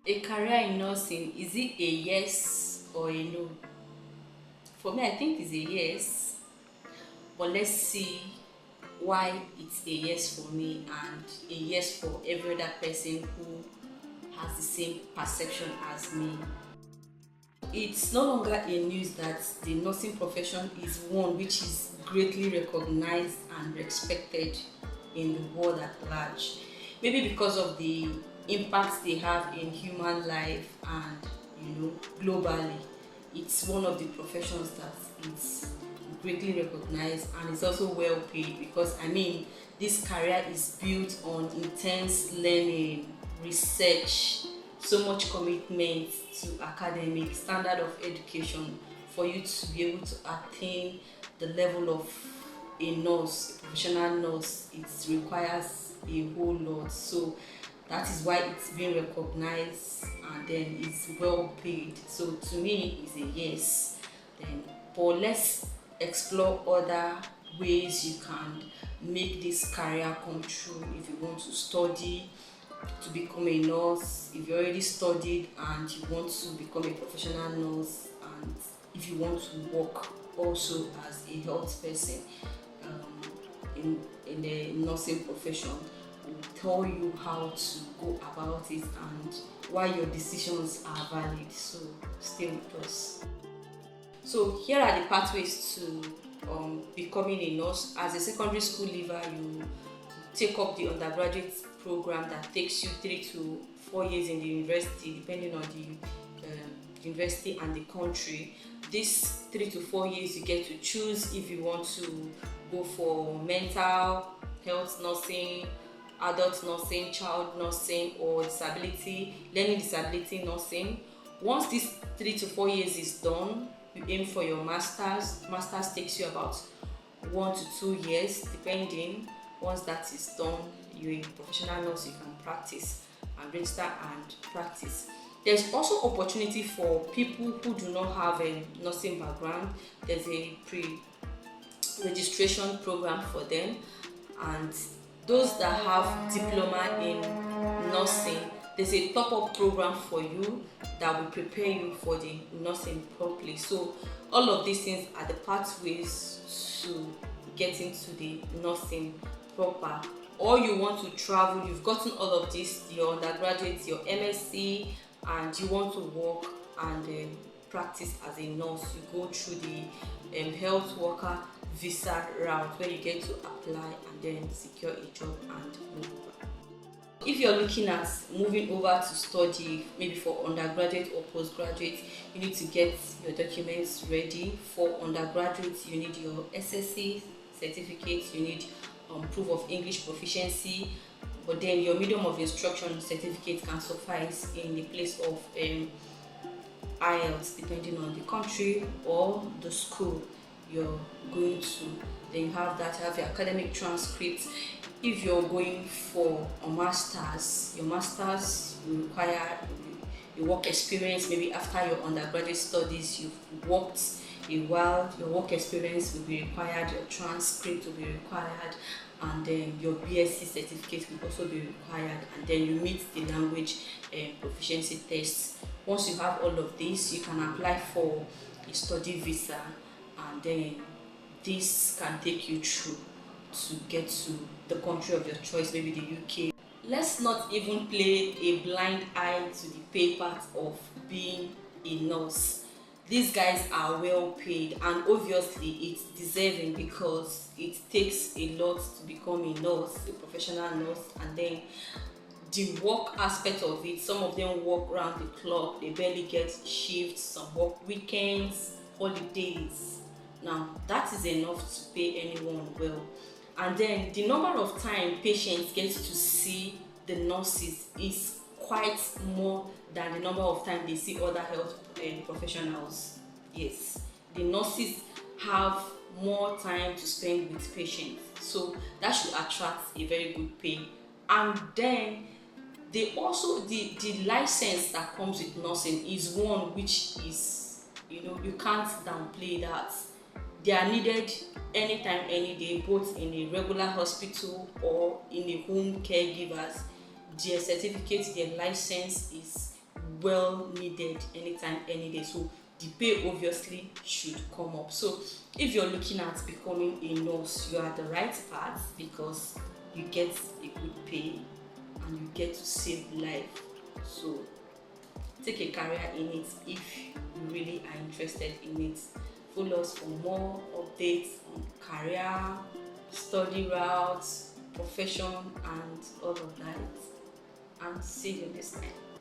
A career in nursing, is it a yes or a no? For me, I think it's a yes, but let's see why it's a yes for me and a yes for every other person who has the same perception as me. It's no longer a news that the nursing profession is one which is greatly recognized and respected in the world at large. Maybe because of the impact they have in human life and globally. It's one of the professions that is greatly recognized and is also well paid because this career is built on intense learning, research, so much commitment to academic standard of education for you to be able to attain the level of a nurse, a professional nurse. It requires a whole lot. So that is why it's being recognized and then it's well paid. So to me, it's a yes. Then, but let's explore other ways you can make this career come true. If you want to study to become a nurse, if you already studied and you want to become a professional nurse, and if you want to work also as a health person in the nursing profession, will tell you how to go about it and why your decisions are valid. So stay with us. So here are the pathways to becoming a nurse. As a secondary school leaver, you take up the undergraduate program that takes you 3 to 4 years in the university, depending on the university and the country. These 3 to 4 years, you get to choose if you want to go for mental health nursing, adult nursing, child nursing, or learning disability nursing. Once this 3 to 4 years is done, you aim for your master's. Master's takes you about 1 to 2 years, depending. Once that is done, you're a professional nurse. You can practice and register and practice. There's also opportunity for people who do not have a nursing background. There's a pre-registration program for them, and those that have diploma in nursing, there's a top-up program for you that will prepare you for the nursing properly. So all of these things are the pathways to get into the nursing proper. Or you want to travel, you've gotten all of this, your undergraduate, your MSc, and you want to work and practice as a nurse. You go through the health worker visa route where you get to apply and then secure a job and move over. If you're looking at moving over to study, maybe for undergraduate or postgraduate, you need to get your documents ready. For undergraduate, you need your SSC certificate, you need proof of English proficiency, but then your medium of instruction certificate can suffice in the place of IELTS, depending on the country or the school you're going to. Then you have your academic transcript. If you're going for a master's, your master's will require your work experience. Maybe after your undergraduate studies, you've worked a while, your work experience will be required, your transcript will be required, and then your BSc certificate will also be required, and then you meet the language proficiency tests. Once you have all of this, you can apply for a study visa, and then this can take you through to get to the country of your choice, maybe the UK. Let's not even play a blind eye to the pay part of being a nurse. These guys are well paid, and obviously it's deserving because it takes a lot to become a nurse, a professional nurse, and then the work aspect of it. Some of them work around the clock, they barely get shifts, some work weekends, holidays. Now that is enough to pay anyone well. And then the number of time patients get to see the nurses is quite more than the number of time they see other health professionals. Yes, the nurses have more time to spend with patients, so that should attract a very good pay. And then they also, the license that comes with nursing is one which is, you can't downplay that. They are needed anytime, any day, both in a regular hospital or in a home caregivers. Their certificate, their license is well needed anytime, any day. So the pay obviously should come up. So if you're looking at becoming a nurse, you are at the right path, because you get a good pay and you get to save life. So take a career in it if you really are interested in it. Follow us for more updates on career, study routes, profession, and all of that. And see you next time.